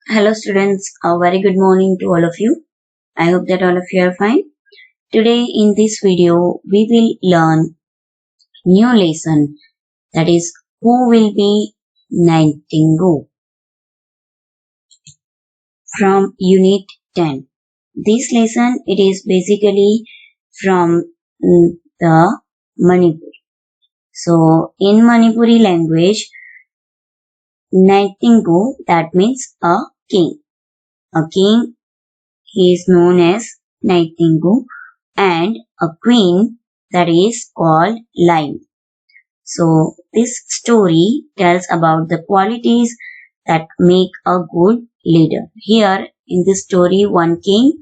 Hello students, a very good morning to all of you. I hope that all of you are fine. Today in this video, we will learn new lesson, that is who will be Ningthou from unit 10. This lesson, it is basically from the Manipur. So in Manipuri language, Ningthou, that means a king. A king, he is known as Ningthou, and a queen, that is called Lime. So this story tells about the qualities that make a good leader. Here in this story, one king,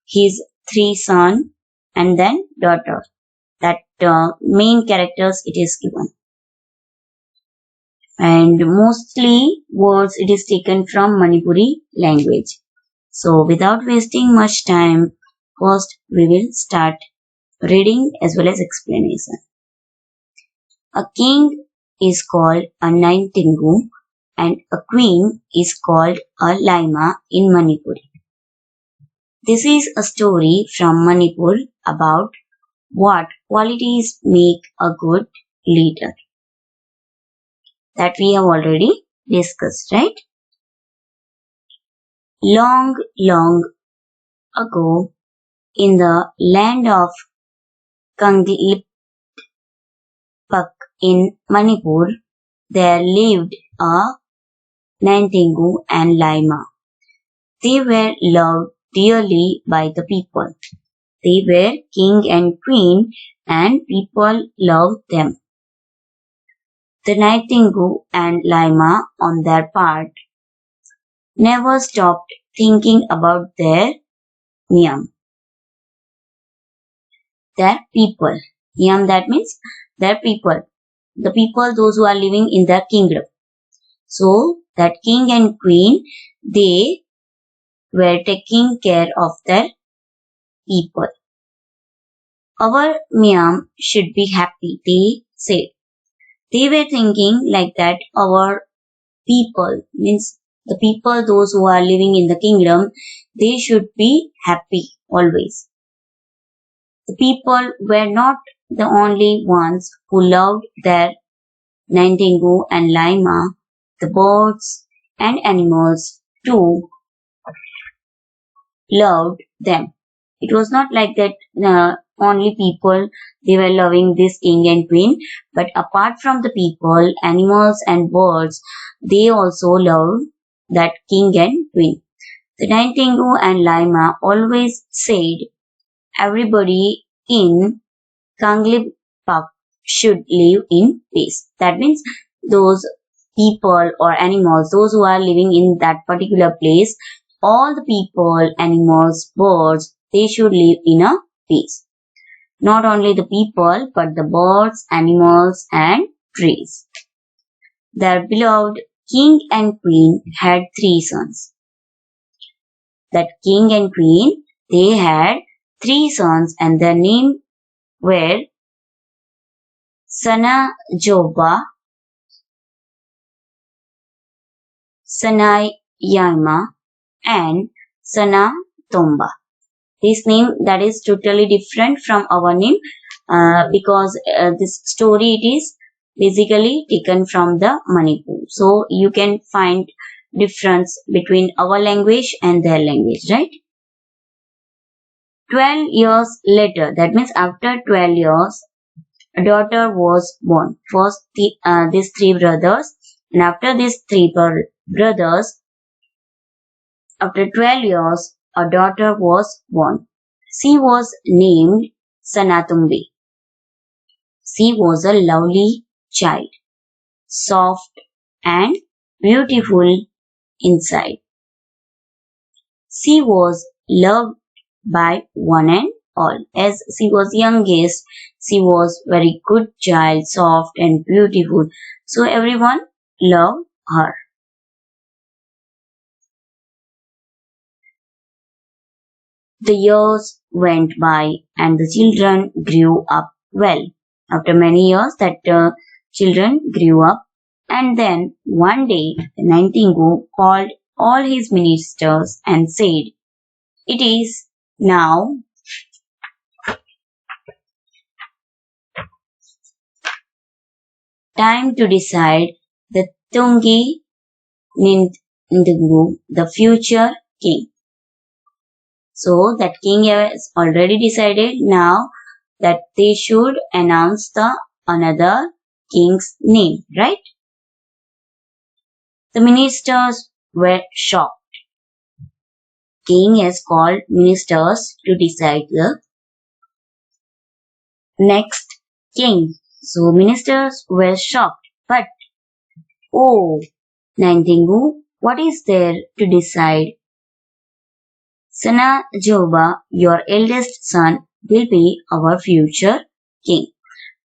his three sons and then daughter. That main characters it is given. And mostly words it is taken from Manipuri language. So without wasting much time, first we will start reading as well as explanation. A king is called a Ningthou and a queen is called a Laima in Manipur. This is a story from Manipur about what qualities make a good leader. That we have already discussed, right? Long, long ago, in the land of Kanglip in Manipur, there lived a Ningthou and Laima. They were loved dearly by the people. They were king and queen and people loved them. The Ningthou and Laima, on their part, never stopped thinking about their Niam. Their people. Niam, that means their people. The people, those who are living in their kingdom. So, that king and queen, they were taking care of their people. Our Miam should be happy, they said. They were thinking like that our people, means the people, those who are living in the kingdom, they should be happy always. The people were not the only ones who loved their Ningthou and Laima. The birds and animals too loved them. It was not like that only people, they were loving this king and queen, but apart from the people, animals and birds, they also loved that king and queen. The Ningthou and Laima always said everybody in Kanglip should live in peace. That means those people or animals, those who are living in that particular place, all the people, animals, birds, they should live in a peace. Not only the people, but the birds, animals, and trees. Their beloved king and queen had three sons. That king and queen, they had three sons and their names were Sanajoba, Sanayama, and Sanatomba. This name that is totally different from our name because this story it is basically taken from the Manipur. So you can find difference between our language and their language, right? 12 years later, that means after 12 years, a daughter was born. First these three brothers, and after these three brothers, after 12 years, a daughter was born. She was named Sanatumbi. She was a lovely child, soft and beautiful inside. She was loved by one and all. As she was youngest, she was very good child, soft and beautiful. So everyone loved her. The years went by and the children grew up well. After many years that children grew up, and then one day the Ningthou called all his ministers and said, "It is now time to decide the Tungi Ningthou, the future king." So that king has already decided now that they should announce the another king's name, right? The ministers were shocked. King has called ministers to decide the next king. So ministers were shocked. But, oh, Ningthou, what is there to decide? Sana Joba, your eldest son, will be our future king.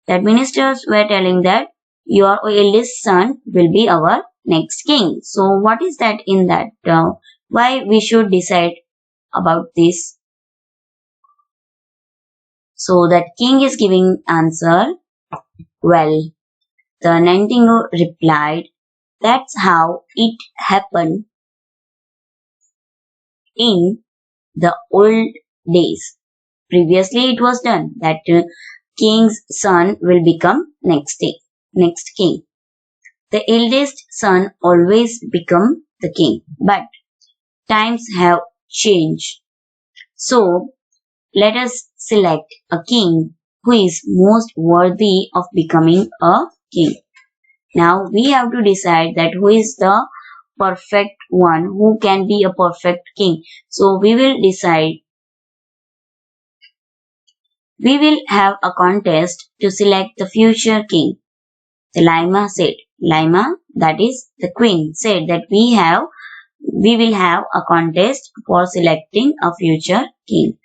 That ministers were telling that your eldest son will be our next king. So what is that in that? Why we should decide about this? So that king is giving answer. Well, the Ningthou replied, "That's how it happened in the old days. Previously it was done that king's son will become next king. The eldest son always become the king. But times have changed. So let us select a king who is most worthy of becoming a king." Now we have to decide that who is the perfect one, who can be a perfect king. So we will decide, we will have a contest to select the future king. The Lima said, Lima, that is the queen, said that we will have a contest for selecting a future king.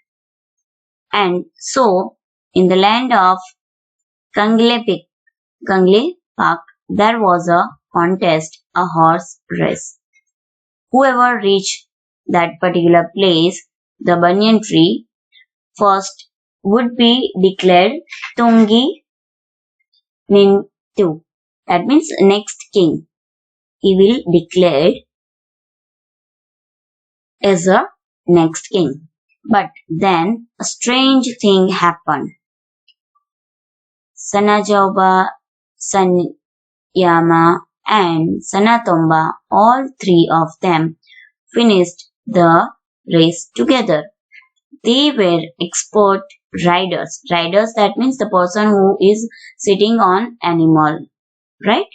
And so, in the land of Kangle Park, there was a contest, a horse race. Whoever reached that particular place, the banyan tree, first would be declared Tungi Ningthou. That means next king. He will declare as a next king. But then a strange thing happened. Sanajauba, Sanyama and Sanatomba, all three of them finished the race together. They were expert riders. Riders, that means the person who is sitting on animal, right?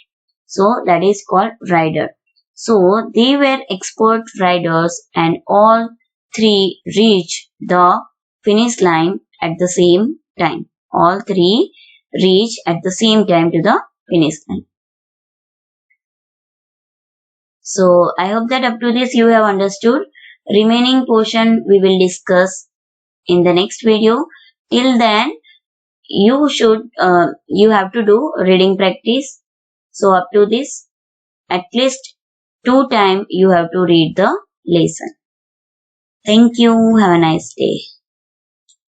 So that is called rider. So they were expert riders and all three reached the finish line at the same time. All three reached at the same time to the finish line. So I hope that up to this you have understood. Remaining portion we will discuss in the next video. Till then, you have to do reading practice. So up to this, at least 2 times you have to read the lesson. Thank you. Have a nice day.